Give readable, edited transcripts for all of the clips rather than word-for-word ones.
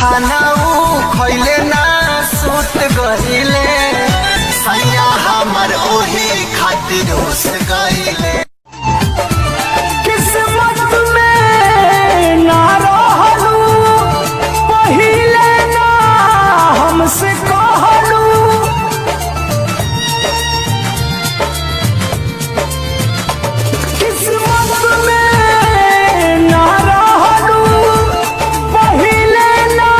खाना खैले ना सुत गईले सैया हमर ओही खातिर उस गईले। किस्मत में ना रहलू पहिले ना हमसे कहलू किस्मत में ना रहलू पहिले ना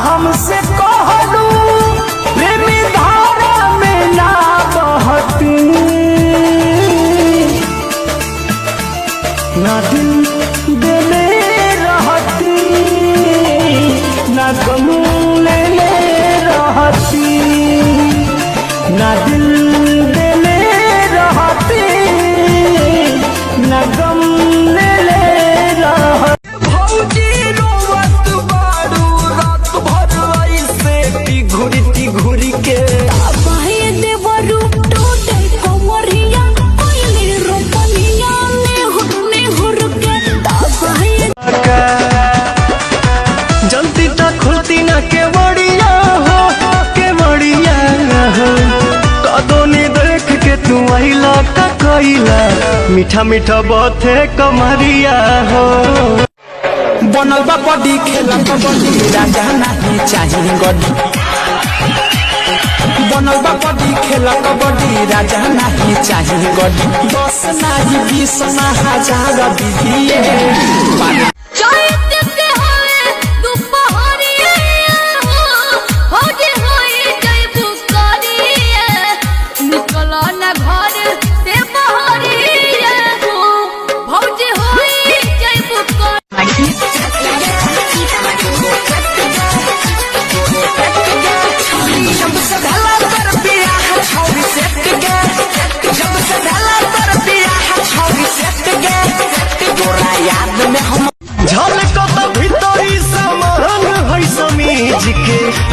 हमसे कहलू प्रेमी धारा में ना बहती ना दिल देले रहती ना गम लेले रहती ना दिल देले रहती ना गम लेले रहती। भौजी रोवत बाड़ू रात भर ऐसे घुरी घुरी के जल्दी तक खुलती ना के बड़िया हो कदो ने देख के तू आइला का कइला मीठा मीठा बाते कमरिया हो। बनल बा बड़ी खेला कबड्डी राजा नहीं चाहिए गड्डी बनल बा बड़ी खेला कबड्डी राजा नहीं चाहिए गड्डी 10 नहीं 20 ना 1000 दीजिए।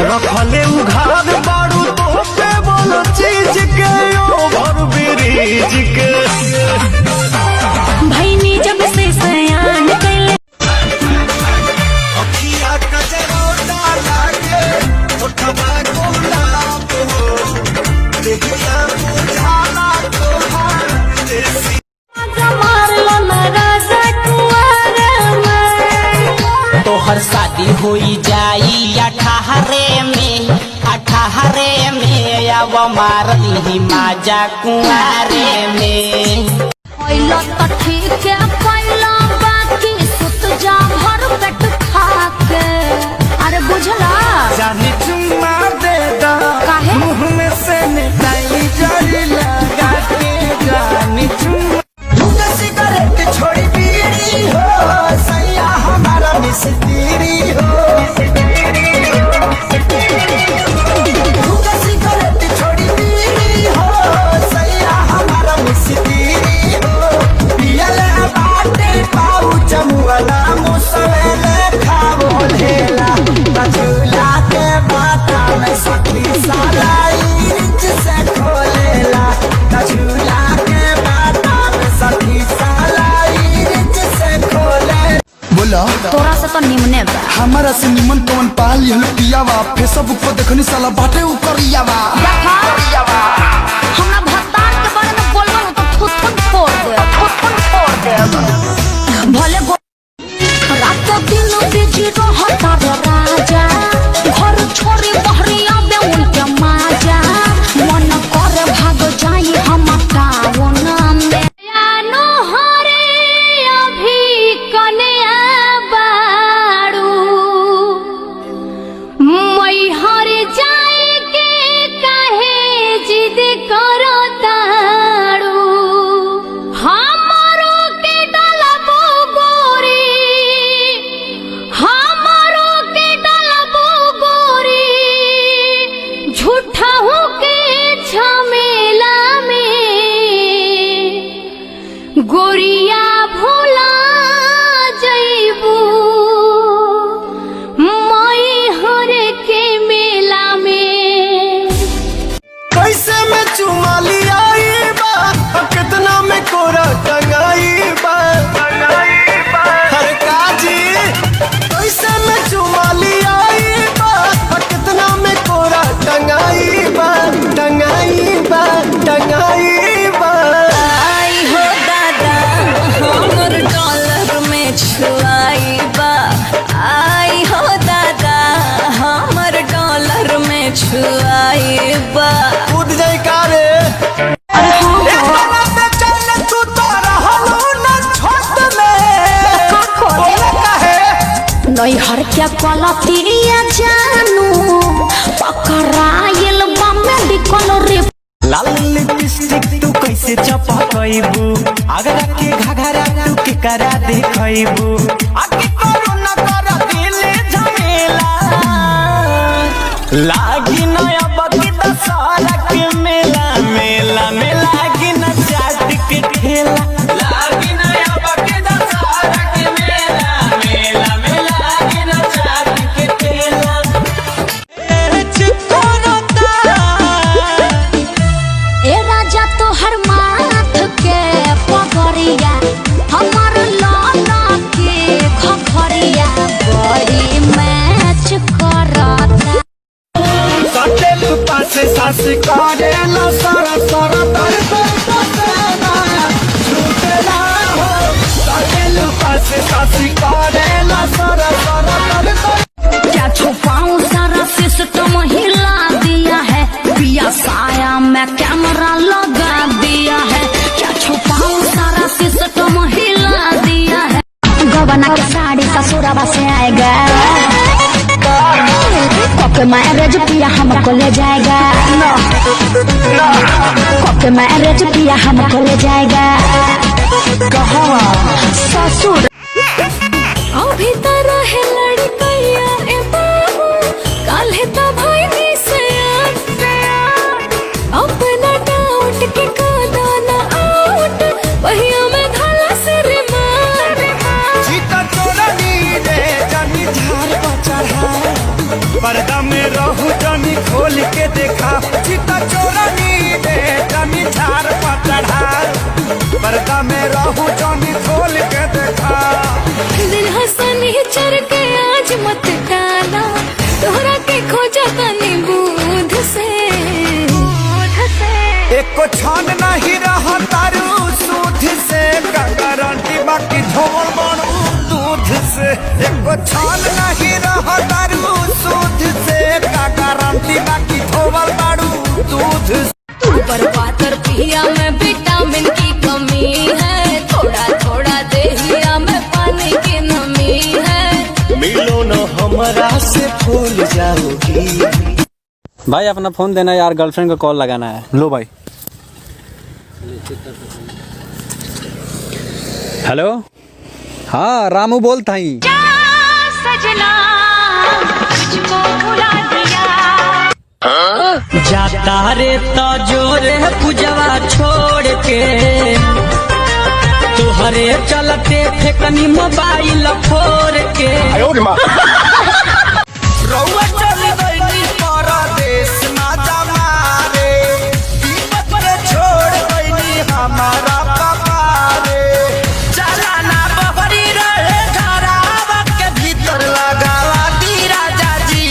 रखले उघार बारू तो पे बोलो चीज के ओवर ब्रिज के भैनी जब से सयान कैले अखिया कजरोटा लागे उठवा गुलाब हो देखिया बुझाला तोहार देसी मारलो ना राजा कुंवर में तोहर शादी होई जाई 18 में अब मार ली माजा कुंवारे में। पहिला तो ठीक है पहिला बाकी सुत जा भर पेट खा के अरे बुझला जानी चुम्मा दे दा काहे मुंह में से निकाली जड़ी लगा के जानी चुम्मा तू सिगरेट छोड़ी बीड़ी हो सैया हमारा मिस्त्री हो तोरा से तो निमने बा हमारा से निमन कौन पाल यह पियावा फेसबुक पर देखनी साला बाटे उकरियावा हमरा भत्तार के बारे में बोलबो तो थुथुन फोड़ दे भले रात दिन बिजी रहता रे राजा घर छोड़ी बहरिया बे उनके माजा मन करे भाग जाई हम टाउन में यानो हरे अभी कन्या बाड़ू मई हर जाए के काहे जिद करताड़ू हमरो के डलबो गोरी हमरो के छुआइबा कूद जाई का रे अरे हाँ पे चल तू तो रहलो न छोट में बोला काहे नैहर के कलतिया जानू पकड़ाइल बा मेडिकल रे लाल लिपस्टिक तू कैसे चपकइबू अगर के घघरा तू के करा देखइबू आके करू न कर दिल झमेला लागी नया बकी दशहरा के मेला मेला में लागी न चाट के ठेला लागी नया बकी दशहरा के मेला मेला में लागी न चाट के ठेला ए राजा तोहर माथ के पगड़िया हमर लाला के खखरिया बड़ी मैच करता सटेल पासे सास करे ला सारा सारा तर छूटेला हो सटेल पासे सास करे ला सारा सारा तर क्या छुपाऊं सारा सिस्टम हिला दिया है पिया साया में कैमरा लगा दिया है क्या छुपाऊं सारा सिस्टम हिला दिया है गबना के साड़ी ससुराबा से आएगा कोके मैरिज पिया हमको ले जाएगा कोके मैरिज पिया हमको ले जाएगा कहाँ ससुर अभी तरह है लड़कैया ए बाबू काल्हे तो भाई नी से अपना डाउट के कादा ना आउट वहिया में धाला से रे मार जीता तोरा नी रे जानी झार पर चढ़ा पर्दा में रहू जानी खोल के देखा जीता चोरा नी रे जानी झार पर चढ़ा पर्दा में रहू जानी खोल के देखा दिन हंसनी चढ़ के आज मत डाला तोहरा के खोजा तनी बूध से एको छान नहीं रहा तारू सूद से गारंटी बाकी झोल बनू दूध से एको छान नहीं रहा तारू सूद से गारंटी बाकी झोल बनू दूध से ऊपर पातर पिया में विटामिन की कमी है थोड़ा थोड़ा देहिया में पानी की नमी है मिलो न हमरा से भूल जाओगी भाई अपना फोन देना यार गर्लफ्रेंड को कॉल लगाना है। लो भाई। हेलो हाँ रामू बोलता ही सजना तुझको भुला दिया जाता रे तो जोरे पूजवा छोड़ के तुहरे चलते फेकनी मोबाइल फोड़ के रउआ चल गइनी परदेस ना जमारे दीपक रे छोड़ गइनी हमारा पापा रे चला ना बहरी रहे घरावा के भीतर लगावा दी राजा जी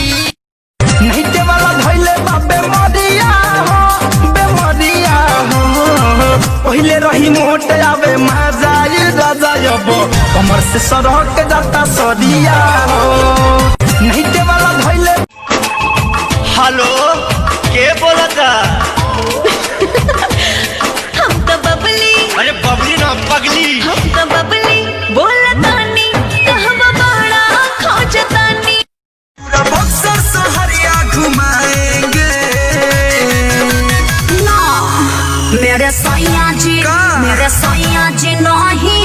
नहीं ते वाला धइले बाबे मरिया हो बेमरिया हो पहिले रही मोट आवे मजाई राजा अब कमर से सरक जाता सदिया हो नहीं ते वाला धइले हेलो के बोलता हम तो बबली अरे बबली ना पगली हम तो बबली बोलतानी कहवा बड़ा खोजतानी पूरा बक्सर सहरिया घुमाएंगे ना मेरे सैया जी नहीं